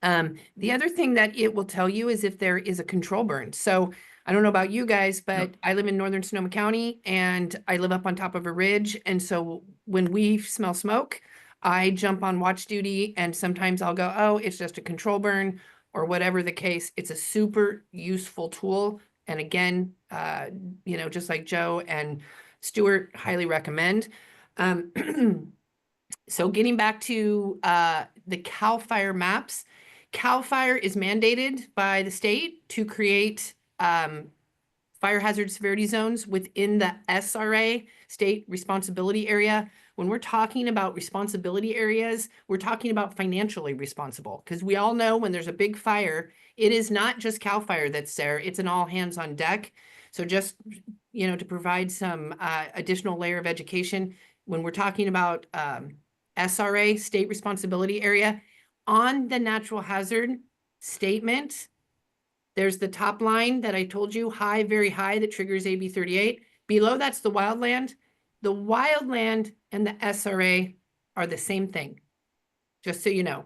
The other thing that it will tell you is if there is a control burn. So I don't know about you guys, but I live in northern Sonoma County and I live up on top of a ridge. And so when we smell smoke, I jump on Watch Duty, and sometimes I'll go, oh, it's just a control burn or whatever the case. It's a super useful tool. And again, just like Joe and Stuart, highly recommend. So getting back to the CAL FIRE maps, CAL FIRE is mandated by the state to create fire hazard severity zones within the SRA, state responsibility area. When we're talking about responsibility areas, we're talking about financially responsible, because we all know when there's a big fire, it is not just CAL FIRE that's there, it's an all hands on deck. So just, to provide some additional layer of education, when we're talking about SRA, state responsibility area, on the natural hazard statement, there's the top line that I told you, high, very high, that triggers AB 38. Below that's the wildland. The wildland and the SRA are the same thing, just so you know.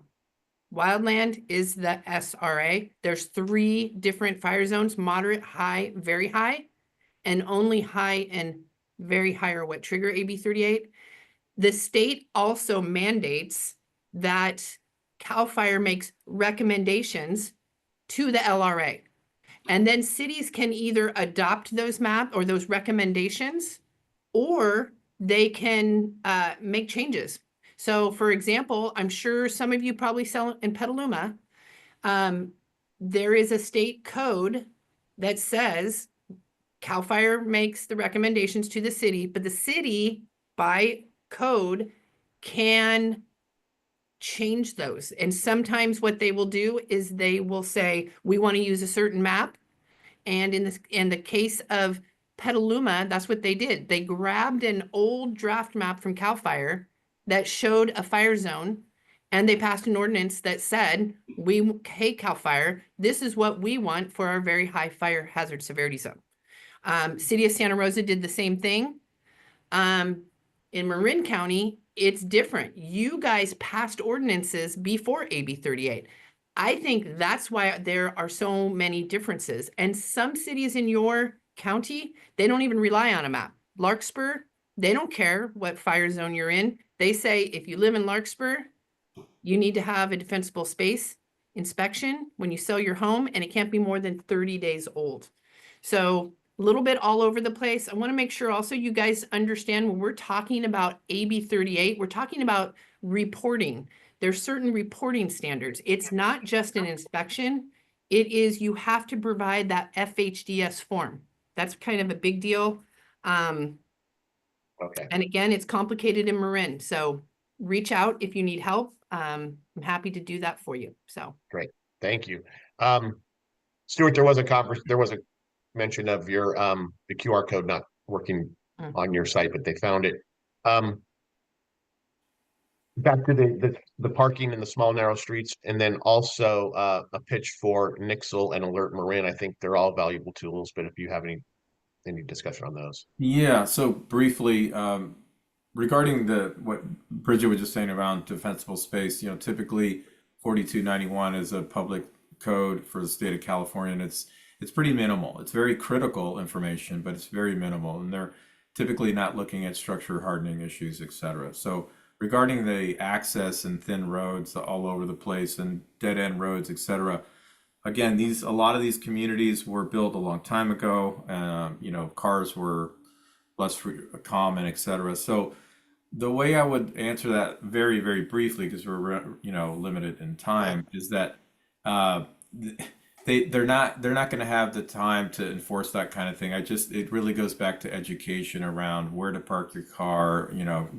Wildland is the SRA. There's 3 different fire zones: moderate, high, very high, and only high and very high are what trigger AB 38. The state also mandates that CAL FIRE makes recommendations to the LRA. And then cities can either adopt those map or those recommendations, or they can make changes. So for example, I'm sure some of you probably sell in Petaluma. There is a state code that says CAL FIRE makes the recommendations to the city, but the city by code can change those. And sometimes what they will do is they will say, we want to use a certain map. And in the case of Petaluma, that's what they did. They grabbed an old draft map from CAL FIRE that showed a fire zone, and they passed an ordinance that said, hey, CAL FIRE, this is what we want for our very high fire hazard severity zone. City of Santa Rosa did the same thing. In Marin County, it's different. You guys passed ordinances before AB 38. I think that's why there are so many differences. And some cities in your county, they don't even rely on a map. Larkspur, they don't care what fire zone you're in. They say if you live in Larkspur, you need to have a defensible space inspection when you sell your home, and it can't be more than 30 days old. So a little bit all over the place. I want to make sure also you guys understand when we're talking about AB 38, we're talking about reporting. There's certain reporting standards. It's not just an inspection. It is, you have to provide that FHDS form. That's kind of a big deal. Okay, And again, it's complicated in Marin. So reach out if you need help. I'm happy to do that for you. So great. Thank you. Stuart, there was a mention of your the QR code not working Mm. on your site, but they found it. Back to the parking in the small narrow streets, and then also a pitch for Nixle and Alert Marin. I think they're all valuable tools, but if you have any discussion on those. Yeah, so briefly, regarding what Bridget was just saying around defensible space, typically 4291 is a public code for the state of California, and it's pretty minimal. It's very critical information, but it's very minimal, and they're typically not looking at structure hardening issues, etc. So regarding the access and thin roads all over the place and dead end roads, etc. Again, a lot of these communities were built a long time ago. Cars were less common, etc. So the way I would answer that very, very briefly, because we're limited in time, is that they're not going to have the time to enforce that kind of thing. It really goes back to education around where to park your car,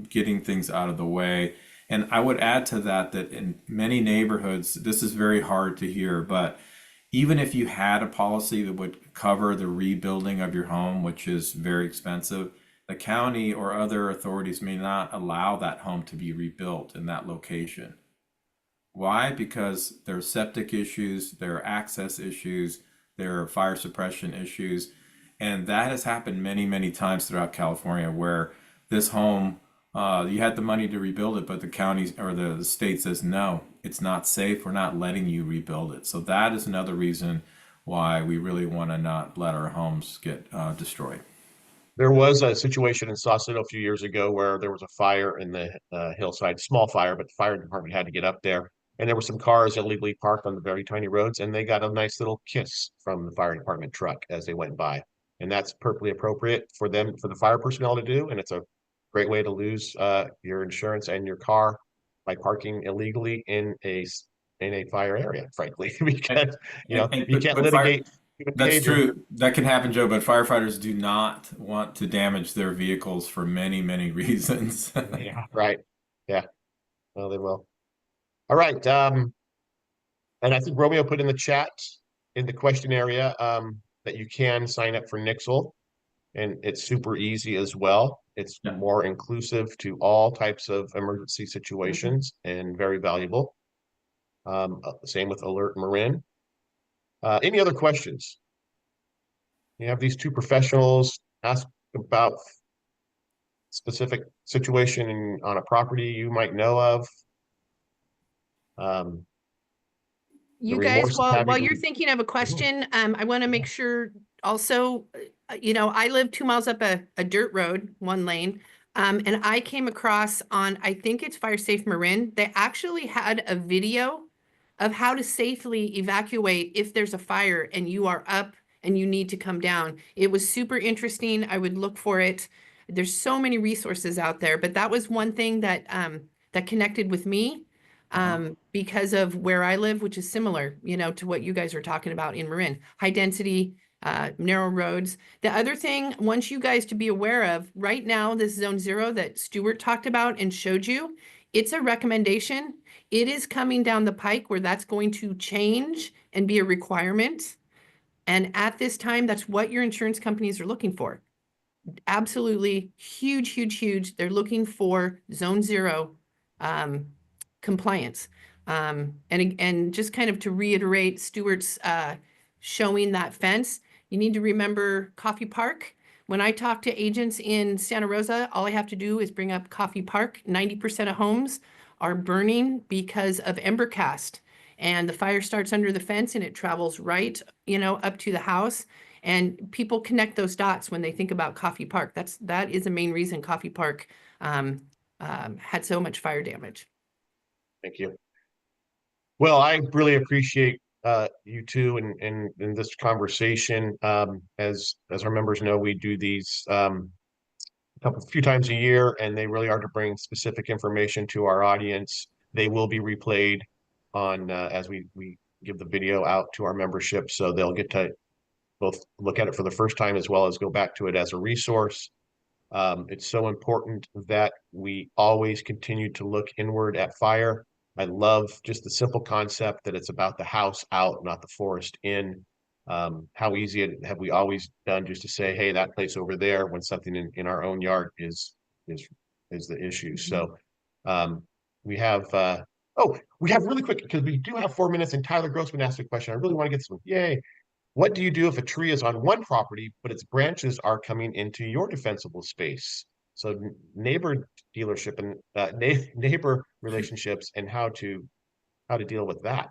getting things out of the way. And I would add to that in many neighborhoods, this is very hard to hear, but even if you had a policy that would cover the rebuilding of your home, which is very expensive, the county or other authorities may not allow that home to be rebuilt in that location. Why? Because there are septic issues, there are access issues, there are fire suppression issues, and that has happened many, many times throughout California where this home, you had the money to rebuild it, but the county or the state says, no, it's not safe, we're not letting you rebuild it. So that is another reason why we really want to not let our homes get destroyed. There was a situation in Sausalito a few years ago where there was a fire in the hillside, small fire, but the fire department had to get up there. And there were some cars illegally parked on the very tiny roads, and they got a nice little kiss from the fire department truck as they went by. And that's perfectly appropriate for the fire personnel to do. And it's a great way to lose your insurance and your car by parking illegally in a fire area, frankly, because you can't But fire, litigate that's behavior. true. That can happen, Joe, but firefighters do not want to damage their vehicles for many, many reasons. Yeah, right. Yeah, well, they will. All right. And I think Romeo put in the chat in the question area that you can sign up for Nixle, and it's super easy as well. It's Yeah. more inclusive to all types of emergency situations and very valuable. Same with Alert Marin. Any other questions? You have these two professionals ask about specific situation on a property you might know of. you The guys, remorse of while having you're thinking of a question, I want to make sure also, I live 2 miles up a dirt road, 1 lane. And I came across on, I think it's Fire Safe Marin, they actually had a video of how to safely evacuate if there's a fire and you are up and you need to come down. It was super interesting. I would look for it. There's so many resources out there, but that was one thing that that connected with me because of where I live, which is similar, you know, to what you guys are talking about in Marin. High density, narrow roads. The other thing, want you guys to be aware of, right now, this zone 0 that Stuart talked about and showed you, it's a recommendation. It is coming down the pike where that's going to change and be a requirement. And at this time, that's what your insurance companies are looking for. Absolutely huge, huge, huge. They're looking for zone 0 compliance. And just kind of to reiterate Stuart's showing that fence, you need to remember Coffee Park. When I talk to agents in Santa Rosa, all I have to do is bring up Coffee Park. 90% of homes are burning because of ember cast. And the fire starts under the fence and it travels right, you know, up to the house. And people connect those dots when they think about Coffee Park. That is the main reason Coffee Park had so much fire damage. Thank you. Well, I really appreciate you two and in this conversation. As our members know, we do these a few times a year, and they really are to bring specific information to our audience. They will be replayed on as we give the video out to our membership, so they'll get to both look at it for the first time as well as go back to it as a resource. It's so important that we always continue to look inward at fire. I love just the simple concept that it's about the house out, not the forest in. How easy have we always done just to say, hey, that place over there, when something in our own yard is the issue. So we have we have really quick, because we do have 4 minutes, and Tyler Grossman asked a question. I really want to get this one. Yay. What do you do if a tree is on one property, but its branches are coming into your defensible space? So neighbor dealership and neighbor relationships, and how to deal with that,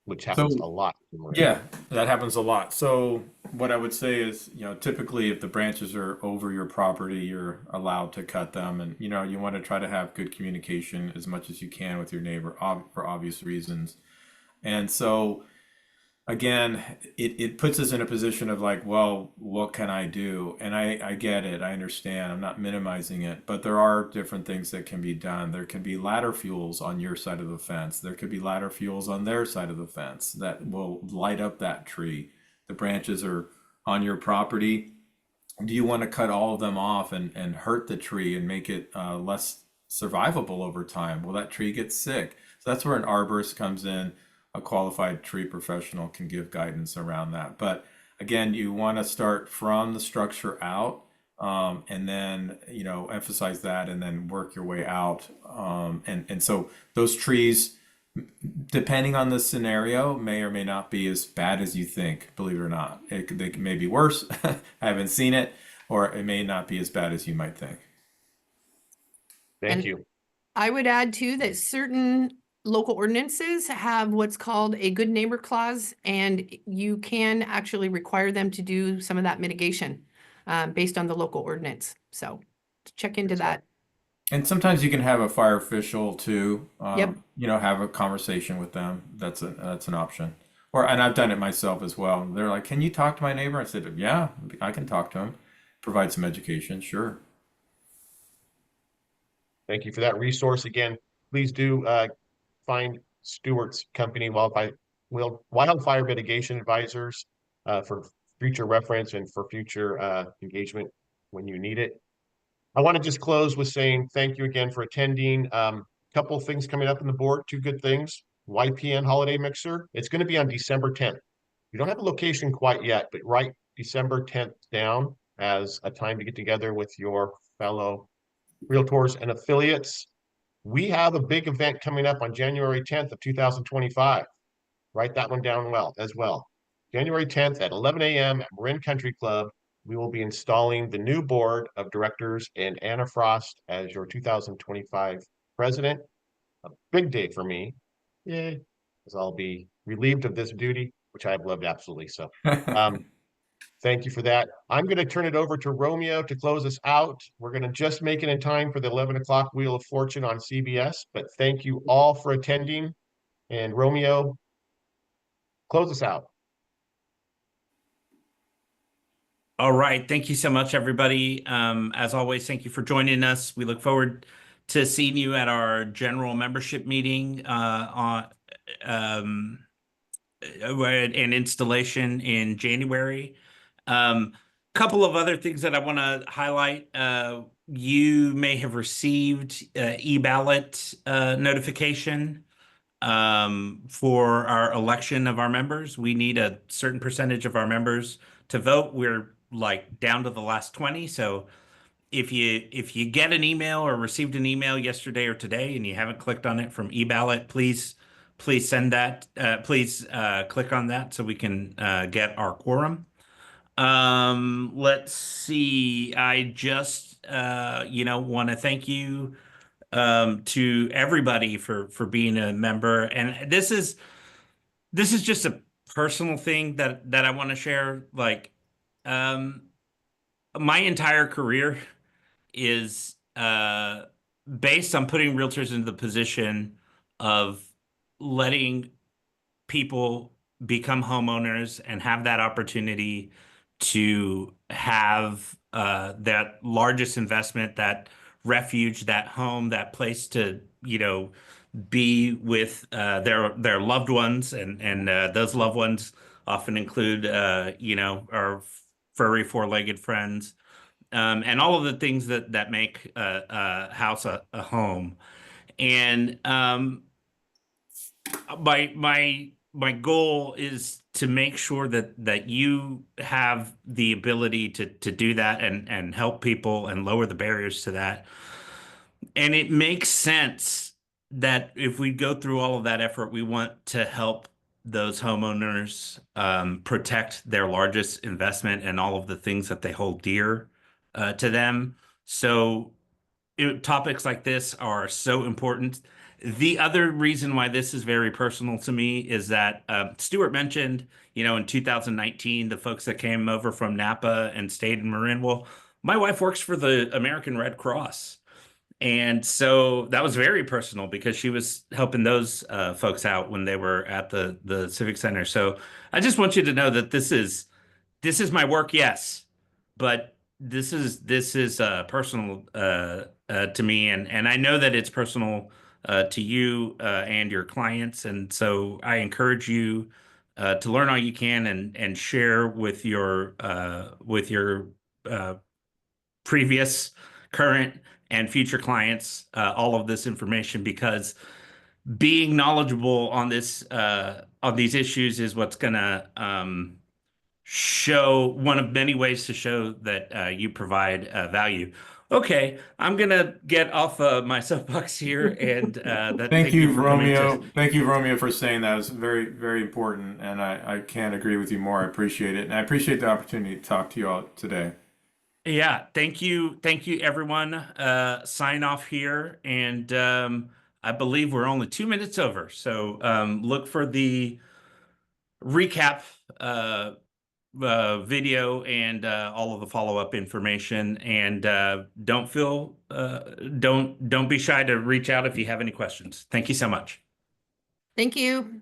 which happens So a lot in Marin. yeah, that happens a lot. So what I would say is, you know, typically if the branches are over your property, you're allowed to cut them, and you know, you want to try to have good communication as much as you can with your neighbor for obvious reasons. And so again, it puts us in a position of like, well, what can I do? And I get it, I understand, I'm not minimizing it, but there are different things that can be done. There can be ladder fuels on your side of the fence. There could be ladder fuels on their side of the fence that will light up that tree. The branches are on your property. Do you want to cut all of them off and hurt the tree and make it less survivable over time? Well, that tree gets sick. So that's where an arborist comes in. A qualified tree professional can give guidance around that. But again, you want to start from the structure out, and then, you know, emphasize that and then work your way out. And so those trees, depending on the scenario, may or may not be as bad as you think, believe it or not. They may be worse. I haven't seen it, or it may not be as bad as you might think. Thank you. I would add too that certain local ordinances have what's called a good neighbor clause, and you can actually require them to do some of that mitigation based on the local ordinance. So check into that. And sometimes you can have a fire official too, Yep. you know, have a conversation with them. That's an option. And I've done it myself as well. They're like, "Can you talk to my neighbor?" I said, "Yeah, I can talk to him, provide some education, sure." Thank you for that resource. Again, please do find Stuart's company, Wildfire Mitigation Advisors, for future reference and for future engagement when you need it. I want to just close with saying thank you again for attending. Couple of things coming up on the board, two good things. YPN Holiday Mixer. It's going to be on December 10th. You don't have a location quite yet, but write December 10th down as a time to get together with your fellow realtors and affiliates. We have a big event coming up on January 10th of 2025. Write that one down as well. January 10th at 11 a.m. at Marin Country Club. We will be installing the new board of directors and Anna Frost as your 2025 president. A big day for me. Yay. As I'll be relieved of this duty, which I've loved absolutely. So thank you for that. I'm going to turn it over to Romeo to close us out. We're going to just make it in time for the 11 o'clock Wheel of Fortune on CBS, but thank you all for attending. And Romeo, close us out. All right. Thank you so much, everybody. As always, thank you for joining us. We look forward to seeing you at our general membership meeting um, and installation in January. Couple of other things that I want to highlight. You may have received e-ballot notification for our election of our members. We need a certain percentage of our members to vote. We're like down to the last 20. So if you get an email or received an email yesterday or today and you haven't clicked on it from eBallot, please send that. Please click on that so we can get our quorum. Let's see. I just want to thank you to everybody for being a member. And this is just a personal thing that I want to share. Like, my entire career is based on putting realtors into the position of letting people become homeowners and have that opportunity to have that largest investment, that refuge, that home, that place to, be with their loved ones, and those loved ones often include our furry four-legged friends, and all of the things that make a house a home. And my goal is to make sure that you have the ability to do that and help people and lower the barriers to that. And it makes sense that if we go through all of that effort, we want to help those homeowners protect their largest investment and all of the things that they hold dear to them. So topics like this are so important. The other reason why this is very personal to me is that Stuart mentioned, in 2019, the folks that came over from Napa and stayed in Marin. Well, my wife works for the American Red Cross. And so that was very personal because she was helping those folks out when they were at the Civic Center. So I just want you to know that this is my work, yes, but this is personal to me, and I know that it's personal to you and your clients, and so I encourage you to learn all you can and share with your previous, current, and future clients all of this information, because being knowledgeable on this on these issues is what's gonna show one of many ways to show that you provide value. Okay, I'm gonna get off my soapbox here, and Thank you, for coming Romeo. Thank you, Romeo, for saying that. It's very, very important, and I can't agree with you more. I appreciate it, and I appreciate the opportunity to talk to you all today. Yeah, thank you, everyone. Sign off here, and I believe we're only 2 minutes over, so look for the recap video and all of the follow-up information. And don't be shy to reach out if you have any questions. Thank you so much. Thank you.